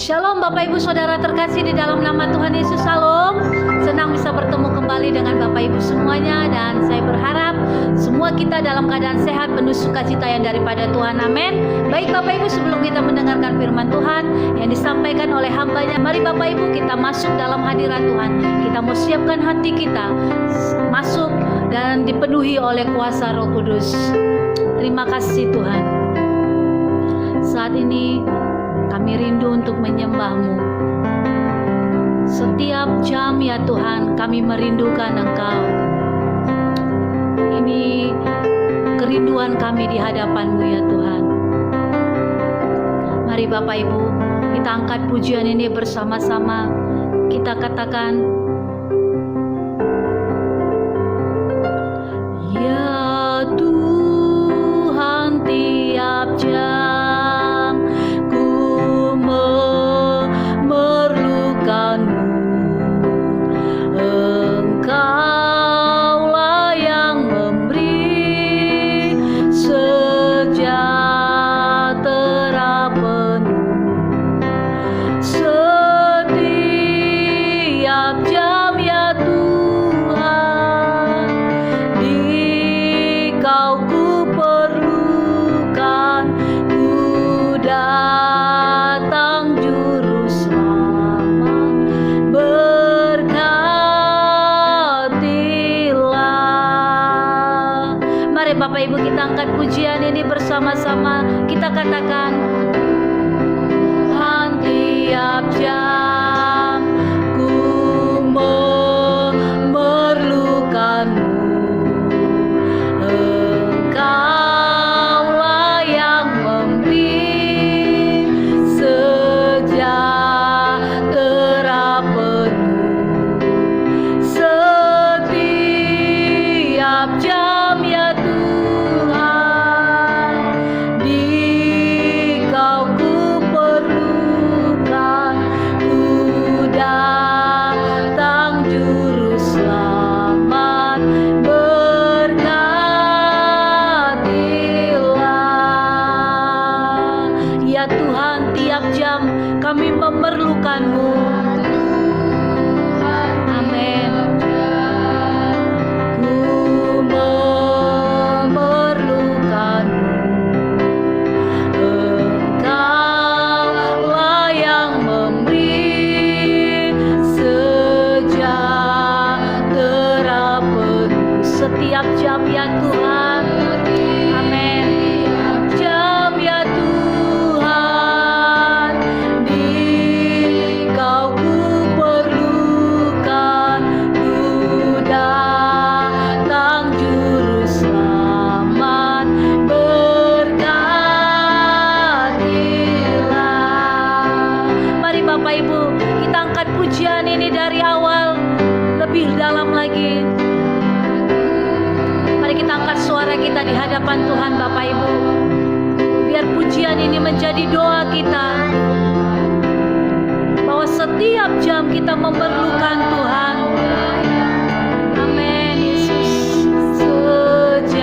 Shalom Bapak Ibu Saudara terkasih di dalam nama Tuhan Yesus. Shalom. Senang bisa bertemu kembali dengan Bapak Ibu semuanya, dan saya berharap semua kita dalam keadaan sehat, penuh sukacita yang daripada Tuhan. Amin. Baik Bapak Ibu, sebelum kita mendengarkan firman Tuhan yang disampaikan oleh hambanya, mari Bapak Ibu kita masuk dalam hadirat Tuhan. Kita mau siapkan hati kita masuk dan dipenuhi oleh kuasa Roh Kudus. Terima kasih Tuhan. Saat ini kami rindu untuk menyembah-Mu. Setiap jam ya Tuhan, kami merindukan Engkau. Ini kerinduan kami di hadapan-Mu ya Tuhan. Mari Bapak Ibu, kita angkat pujian ini bersama-sama. Kita katakan, ya Tuhan, tiap jam Engkaulah yang memberi sejahtera penuh setiap jam ya Tuhan. Di Kau ku perlukan, ku datang juru selamat. Bapak Ibu, kita angkat pujian ini bersama-sama. Kita katakan, Tuhan, tiap jam ku memerlukan-Mu. Engkaulah yang memberi sejahtera penuh setiap jam ya Tuhan. Kami memerlukan-Mu. Amin. Ku memerlukan-Mu. Engkaulah yang memberi sejahtera penuh setiap jam ya Tuhan. Amin. Jam ya Tuhan. Pujian ini dari awal lebih dalam lagi. Mari kita angkat suara kita di hadapan Tuhan Bapak Ibu. Biar pujian ini menjadi doa kita, bahwa setiap jam kita memerlukan Tuhan. Amin Yesus. Sejahtera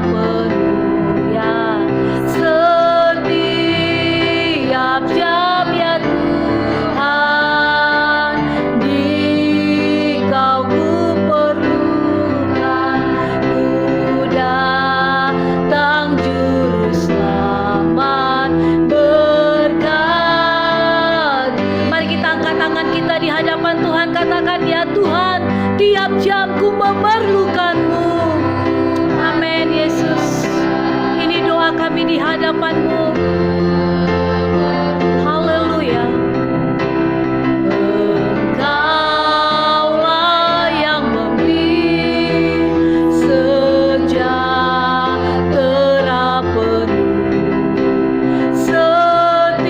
penuh ya setiap jam ya Tuhan. Katakan, ya Tuhan, tiap jam ku memerlukan-Mu. Amin Yesus. Ini doa kami di hadapan-Mu. Haleluya. Engkaulah yang memberi sejahtera penuh setiap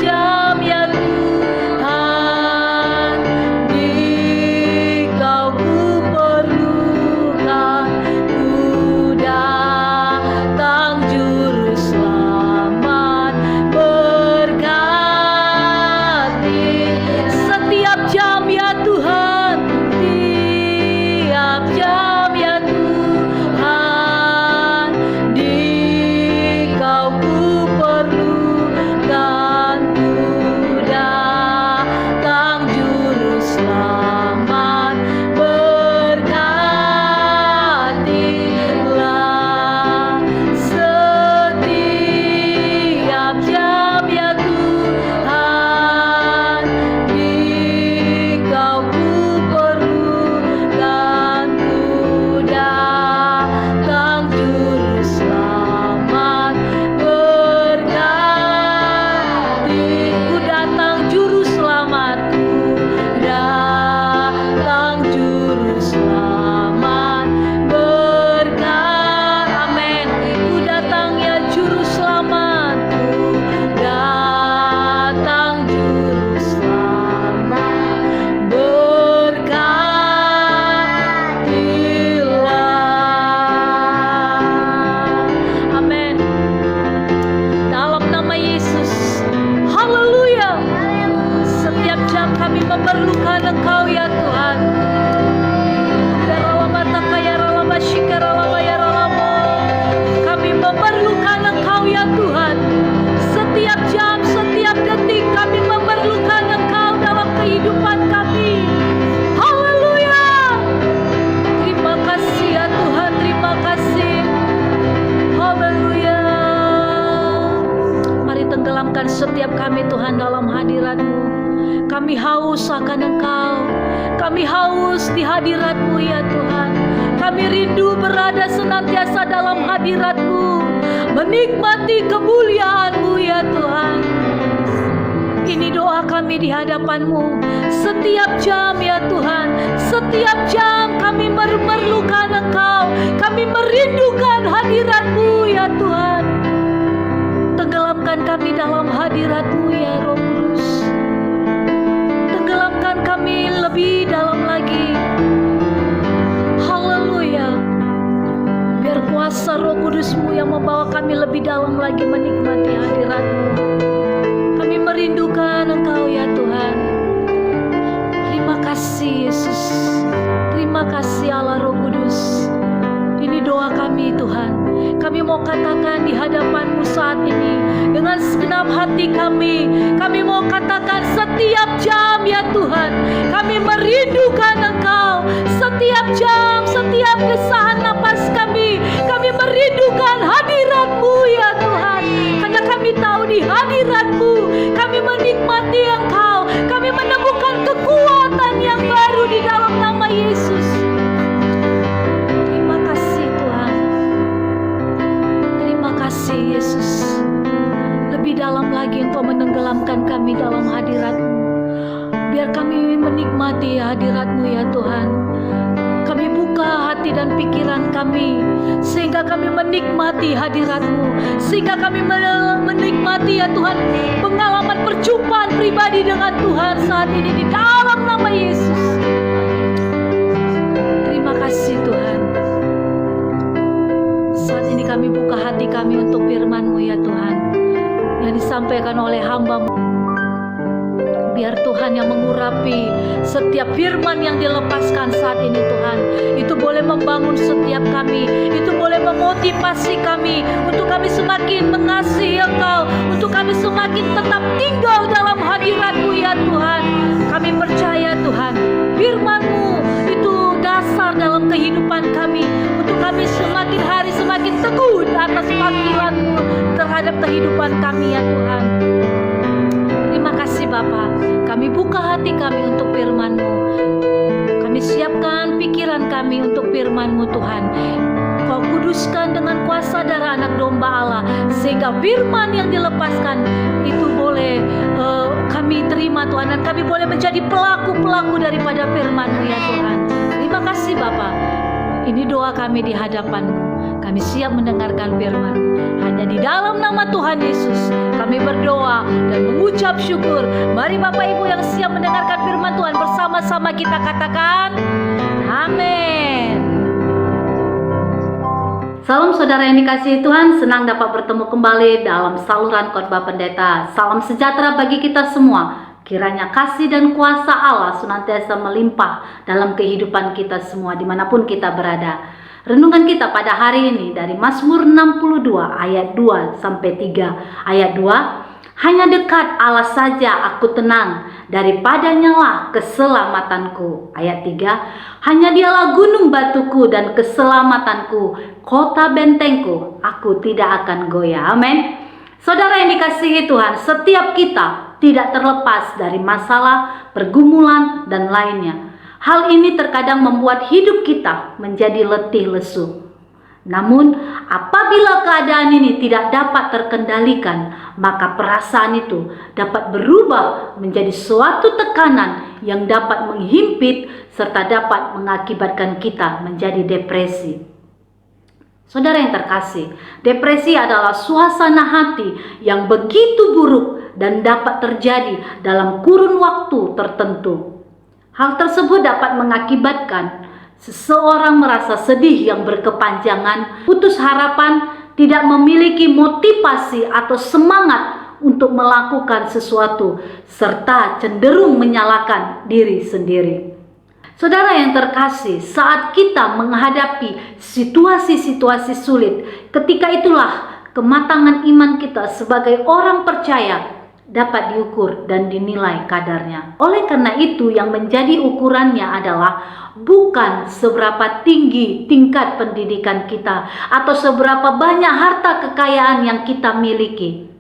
jam ya Juru memerlukan Engkau ya Tuhan. Kami memerlukan Engkau ya Tuhan. Setiap jam, setiap detik kami memerlukan Engkau dalam kehidupan kami. Haleluya. Terima kasih ya Tuhan, terima kasih. Haleluya. Mari tenggelamkan setiap kami Tuhan dalam hadirat-Mu. Kami haus akan Engkau. Kami haus di hadirat-Mu ya Tuhan. Kami rindu berada senantiasa dalam hadirat-Mu, menikmati kemuliaan-Mu ya Tuhan. Ini doa kami di hadapan-Mu. Setiap jam ya Tuhan, setiap jam kami memerlukan Engkau. Kami merindukan hadirat-Mu ya Tuhan. Tenggelamkan kami dalam hadirat-Mu ya Roh Kudus. Tenggelamkan kami lebih dalam lagi. Haleluya. Biar kuasa Roh Kudus-Mu yang membawa kami lebih dalam lagi menikmati hadirat-Mu. Kami merindukan Engkau ya Tuhan. Terima kasih Yesus. Terima kasih Allah Roh Kudus. Ini doa kami Tuhan. Kami mau katakan di hadapan-Mu saat ini dengan segenap hati kami. Kami mau katakan setiap jam ya Tuhan. Kami merindukan Engkau. Setiap jam, setiap desahan napas kami. Kami merindukan hadirat-Mu ya Tuhan. Karena kami tahu di hadirat-Mu kami menikmati Engkau. Kami menemukan kekuatan yang baru di dalam nama Yesus. Terima kasih Tuhan. Terima kasih Yesus. Lebih dalam lagi Engkau menenggelamkan kami dalam hadirat-Mu. Biar kami menikmati hadirat-Mu ya Tuhan. Kami buka hati dan pikiran kami, sehingga kami menikmati hadirat-Mu, sehingga kami menikmati ya Tuhan pengalaman perjumpaan pribadi dengan Tuhan saat ini di dalam nama Yesus. Terima kasih Tuhan. Saat ini kami buka hati kami untuk firman-Mu ya Tuhan, yang disampaikan oleh hamba-Mu. Biar Tuhan yang mengurapi setiap firman yang dilepaskan saat ini Tuhan. Itu boleh membangun setiap kami. Itu boleh memotivasi kami untuk kami semakin mengasihi Engkau, untuk kami semakin tetap tinggal dalam hadirat-Mu ya Tuhan. Kami percaya Tuhan, firman-Mu itu dasar dalam kehidupan kami, untuk kami semakin hari semakin teguh atas panggilan-Mu terhadap kehidupan kami ya Tuhan. Terima kasih Bapa. Kami buka hati kami untuk firman-Mu. Kami siapkan pikiran kami untuk firman-Mu Tuhan. Kau kuduskan dengan kuasa darah anak domba Allah, sehingga firman yang dilepaskan itu boleh kami terima Tuhan, dan kami boleh menjadi pelaku-pelaku daripada firman-Mu ya Tuhan. Terima kasih Bapa. Ini doa kami di hadapan-Mu. Kami siap mendengarkan firman. Hanya di dalam nama Tuhan Yesus kami berdoa dan mengucap syukur. Mari Bapak Ibu yang siap mendengarkan firman Tuhan, bersama-sama kita katakan amin. Salam saudara yang dikasihi Tuhan, senang dapat bertemu kembali dalam saluran khotbah pendeta. Salam sejahtera bagi kita semua. Kiranya kasih dan kuasa Allah senantiasa melimpah dalam kehidupan kita semua dimanapun kita berada. Renungan kita pada hari ini dari Mazmur 62 ayat 2 sampai 3. Ayat 2, hanya dekat Allah saja aku tenang, daripadanya lah keselamatanku. Ayat 3, hanya dialah gunung batuku dan keselamatanku, kota bentengku, aku tidak akan goyah. Amin. Saudara yang dikasihi Tuhan, setiap kita tidak terlepas dari masalah, pergumulan, dan lainnya. Hal ini terkadang membuat hidup kita menjadi letih lesu. Namun, apabila keadaan ini tidak dapat terkendalikan, maka perasaan itu dapat berubah menjadi suatu tekanan yang dapat menghimpit serta dapat mengakibatkan kita menjadi depresi. Saudara yang terkasih, depresi adalah suasana hati yang begitu buruk dan dapat terjadi dalam kurun waktu tertentu. Hal tersebut dapat mengakibatkan seseorang merasa sedih yang berkepanjangan, putus harapan, tidak memiliki motivasi atau semangat untuk melakukan sesuatu serta cenderung menyalahkan diri sendiri. Saudara yang terkasih, saat kita menghadapi situasi-situasi sulit, ketika itulah kematangan iman kita sebagai orang percaya dapat diukur dan dinilai kadarnya. Oleh karena itu, yang menjadi ukurannya adalah bukan seberapa tinggi tingkat pendidikan kita atau seberapa banyak harta kekayaan yang kita miliki.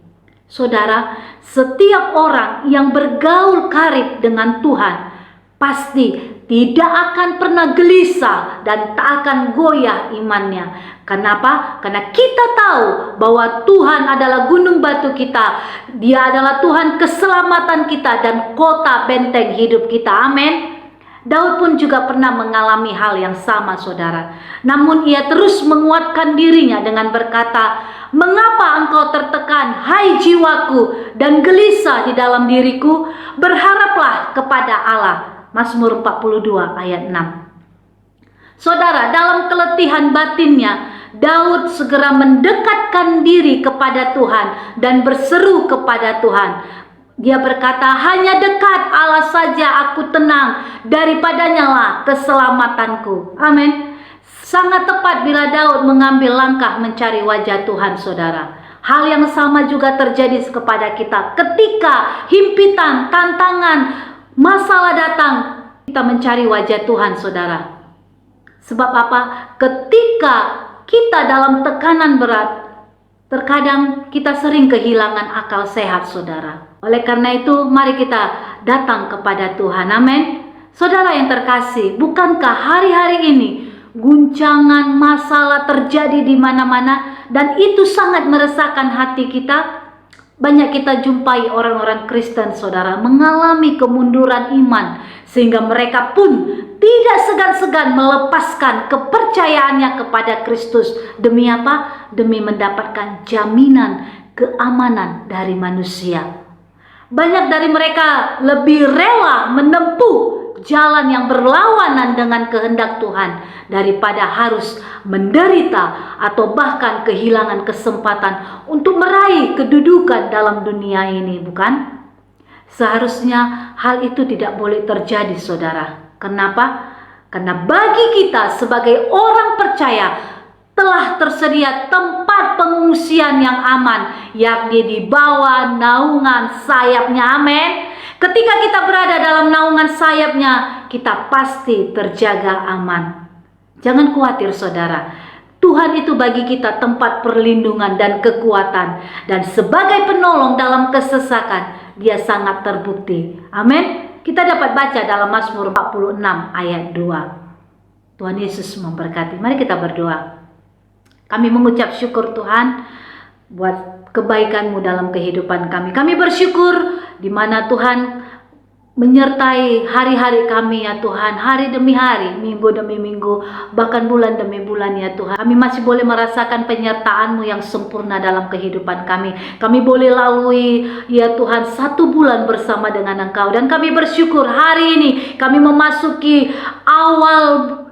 Saudara, setiap orang yang bergaul karib dengan Tuhan pasti tidak akan pernah gelisah dan tak akan goyah imannya. Kenapa? Karena kita tahu bahwa Tuhan adalah gunung batu kita. Dia adalah Tuhan keselamatan kita dan kota benteng hidup kita. Amin. Daud pun juga pernah mengalami hal yang sama, saudara. Namun ia terus menguatkan dirinya dengan berkata, "Mengapa engkau tertekan, hai jiwaku, dan gelisah di dalam diriku? Berharaplah kepada Allah." Mazmur 42 ayat 6. Saudara, dalam keletihan batinnya, Daud segera mendekatkan diri kepada Tuhan dan berseru kepada Tuhan. Dia berkata, "Hanya dekat Allah saja aku tenang, daripadanya lah keselamatanku." Amin. Sangat tepat bila Daud mengambil langkah mencari wajah Tuhan, saudara. Hal yang sama juga terjadi kepada kita. Ketika himpitan, tantangan, masalah datang, kita mencari wajah Tuhan, saudara. Sebab apa? Ketika kita dalam tekanan berat, terkadang kita sering kehilangan akal sehat, saudara. Oleh karena itu, mari kita datang kepada Tuhan. Amin. Saudara yang terkasih, bukankah hari-hari ini guncangan masalah terjadi di mana-mana dan itu sangat meresahkan hati kita? Banyak kita jumpai orang-orang Kristen, saudara, mengalami kemunduran iman sehingga mereka pun tidak segan-segan melepaskan kepercayaannya kepada Kristus. Demi apa? Demi mendapatkan jaminan keamanan dari manusia. Banyak dari mereka lebih rela menempuh jalan yang berlawanan dengan kehendak Tuhan daripada harus menderita atau bahkan kehilangan kesempatan untuk meraih kedudukan dalam dunia ini, bukan? Seharusnya hal itu tidak boleh terjadi, saudara. Kenapa? Karena bagi kita sebagai orang percaya telah tersedia tempat pengungsian yang aman, yakni di bawah naungan sayapnya. Amin. Ketika kita berada dalam naungan sayapnya, kita pasti terjaga aman. Jangan khawatir, saudara. Tuhan itu bagi kita tempat perlindungan dan kekuatan, dan sebagai penolong dalam kesesakan, Dia sangat terbukti. Amin. Kita dapat baca dalam Mazmur 46 ayat 2. Tuhan Yesus memberkati. Mari kita berdoa. Kami mengucap syukur Tuhan buat kebaikan-Mu dalam kehidupan kami. Kami bersyukur di mana Tuhan menyertai hari-hari kami, ya Tuhan, hari demi hari, minggu demi minggu, bahkan bulan demi bulan, ya Tuhan. Kami masih boleh merasakan penyertaan-Mu yang sempurna dalam kehidupan kami. Kami boleh lalui, ya Tuhan, 1 bulan bersama dengan Engkau. Dan kami bersyukur hari ini kami memasuki awal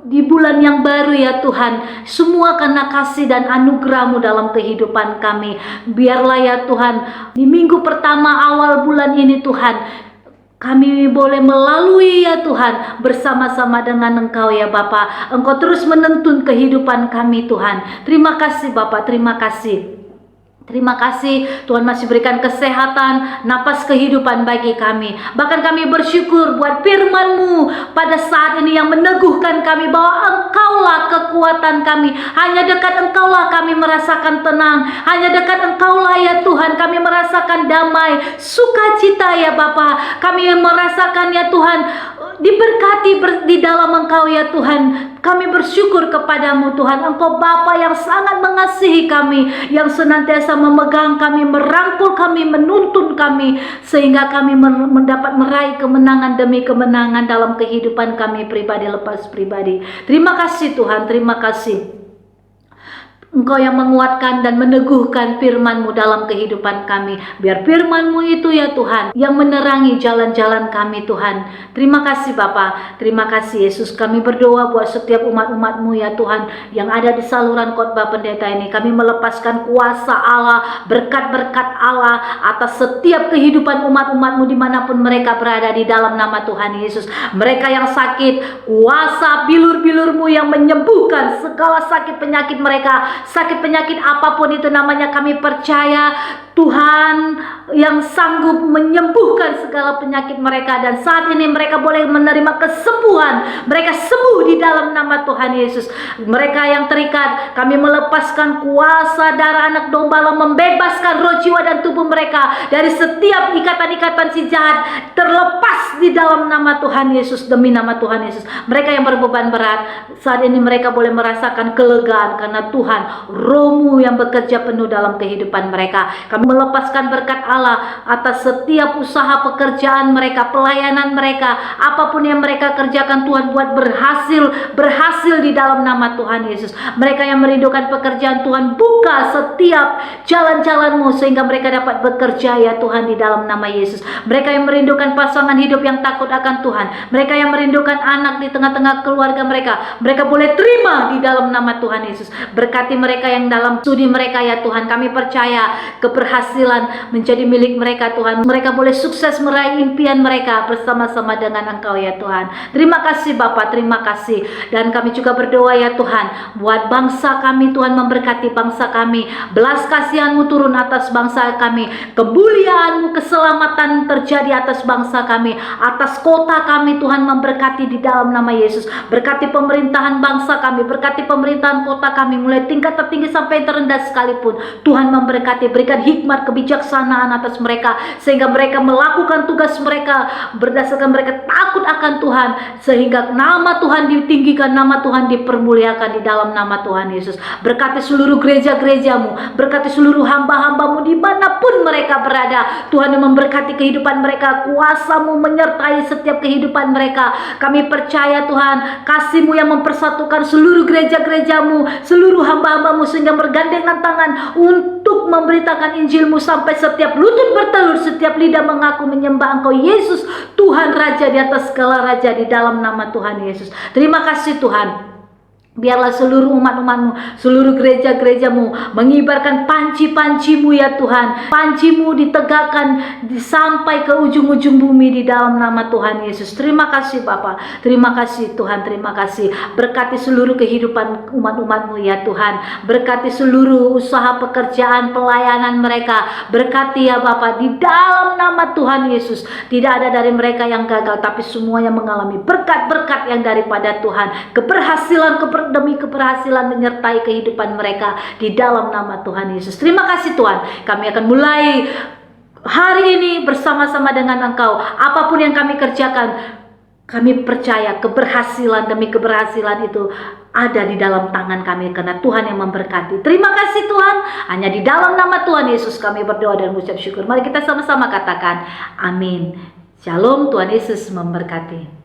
di bulan yang baru, ya Tuhan. Semua karena kasih dan anugerah-Mu dalam kehidupan kami. Biarlah, ya Tuhan, di minggu pertama awal bulan ini, Tuhan, kami boleh melalui, ya Tuhan, bersama-sama dengan Engkau, ya Bapa. Engkau terus menuntun kehidupan kami, Tuhan. Terima kasih, Bapa, terima kasih. Terima kasih Tuhan masih berikan kesehatan, napas kehidupan bagi kami. Bahkan kami bersyukur buat firman-Mu pada saat ini yang meneguhkan kami bahwa Engkaulah kekuatan kami. Hanya dekat Engkaulah kami merasakan tenang. Hanya dekat Engkaulah, ya Tuhan, kami merasakan damai, sukacita, ya Bapa. Kami merasakan, ya Tuhan, diberkati di dalam Engkau, ya Tuhan. Kami bersyukur kepadamu, Tuhan. Engkau Bapa yang sangat mengasihi kami, yang senantiasa memegang kami, merangkul kami, menuntun kami, sehingga kami mendapat meraih kemenangan demi kemenangan dalam kehidupan kami pribadi lepas pribadi. Terima kasih Tuhan, terima kasih. Engkau yang menguatkan dan meneguhkan firman-Mu dalam kehidupan kami. Biar firman-Mu itu ya Tuhan yang menerangi jalan-jalan kami Tuhan. Terima kasih Bapa, terima kasih Yesus. Kami berdoa buat setiap umat-umat-Mu ya Tuhan yang ada di saluran khotbah pendeta ini. Kami melepaskan kuasa Allah, berkat-berkat Allah atas setiap kehidupan umat-umat-Mu dimanapun mereka berada di dalam nama Tuhan Yesus. Mereka yang sakit, kuasa bilur-bilur-Mu yang menyembuhkan segala sakit penyakit mereka. Sakit penyakit apapun itu namanya, kami percaya Tuhan yang sanggup menyembuhkan segala penyakit mereka, dan saat ini mereka boleh menerima kesembuhan. Mereka sembuh di dalam nama Tuhan Yesus. Mereka yang terikat, kami melepaskan kuasa darah anak domba Allah, membebaskan roh, jiwa dan tubuh mereka dari setiap ikatan-ikatan si jahat, terlepas di dalam nama Tuhan Yesus, demi nama Tuhan Yesus. Mereka yang berbeban berat, saat ini mereka boleh merasakan kelegaan karena Tuhan, Roh-Mu yang bekerja penuh dalam kehidupan mereka. Kami melepaskan berkat Allah atas setiap usaha pekerjaan mereka, pelayanan mereka, apapun yang mereka kerjakan Tuhan, buat berhasil di dalam nama Tuhan Yesus. Mereka yang merindukan pekerjaan Tuhan, buka setiap jalan-jalan-Mu sehingga mereka dapat bekerja ya Tuhan di dalam nama Yesus. Mereka yang merindukan pasangan hidup yang takut akan Tuhan, mereka yang merindukan anak di tengah-tengah keluarga mereka, mereka boleh terima di dalam nama Tuhan Yesus. Berkati mereka yang dalam studi mereka ya Tuhan. Kami percaya keberhasilan menjadi milik mereka Tuhan. Mereka boleh sukses meraih impian mereka bersama-sama dengan Engkau ya Tuhan. Terima kasih Bapa, terima kasih. Dan kami juga berdoa ya Tuhan buat bangsa kami Tuhan, memberkati bangsa kami. Belas kasihan-Mu turun atas bangsa kami. Kemuliaan-Mu, keselamatan terjadi atas bangsa kami, atas kota kami Tuhan, memberkati di dalam nama Yesus. Berkati pemerintahan bangsa kami, berkati pemerintahan kota kami, mulai tingkat tertinggi sampai terendah sekalipun. Tuhan memberkati, berikan hikmat, kebijaksanaan atas mereka sehingga mereka melakukan tugas mereka berdasarkan mereka takut akan Tuhan, sehingga nama Tuhan ditinggikan, nama Tuhan dipermuliakan di dalam nama Tuhan Yesus. Berkati seluruh gereja-gereja-Mu, berkati seluruh hamba-hamba-Mu dimanapun mereka berada. Tuhan yang memberkati kehidupan mereka, kuasa-Mu menyertai setiap kehidupan mereka. Kami percaya Tuhan, kasih-Mu yang mempersatukan seluruh gereja-gereja-Mu, seluruh hamba-hamba-Mu, sehingga bergandengan tangan untuk memberitakan Injil-Mu sampai setiap lutut bertelur, setiap lidah mengaku menyembah Engkau Yesus Tuhan, Raja di atas segala raja, di dalam nama Tuhan Yesus. Terima kasih Tuhan. Biarlah seluruh umat-umat-Mu, seluruh gereja-gereja-Mu mengibarkan panci-panci-Mu ya Tuhan. Panci-Mu ditegakkan sampai ke ujung-ujung bumi di dalam nama Tuhan Yesus. Terima kasih Bapa, terima kasih Tuhan, terima kasih. Berkati seluruh kehidupan umat-umat-Mu ya Tuhan. Berkati seluruh usaha pekerjaan pelayanan mereka. Berkati ya Bapa, di dalam nama Tuhan Yesus. Tidak ada dari mereka yang gagal, tapi semuanya mengalami berkat-berkat yang daripada Tuhan. Demi keberhasilan menyertai kehidupan mereka di dalam nama Tuhan Yesus. Terima kasih Tuhan. Kami akan mulai hari ini bersama-sama dengan Engkau. Apapun yang kami kerjakan, kami percaya keberhasilan demi keberhasilan itu ada di dalam tangan kami, karena Tuhan yang memberkati. Terima kasih Tuhan. Hanya di dalam nama Tuhan Yesus kami berdoa dan mengucap syukur. Mari kita sama-sama katakan amin. Shalom, Tuhan Yesus memberkati.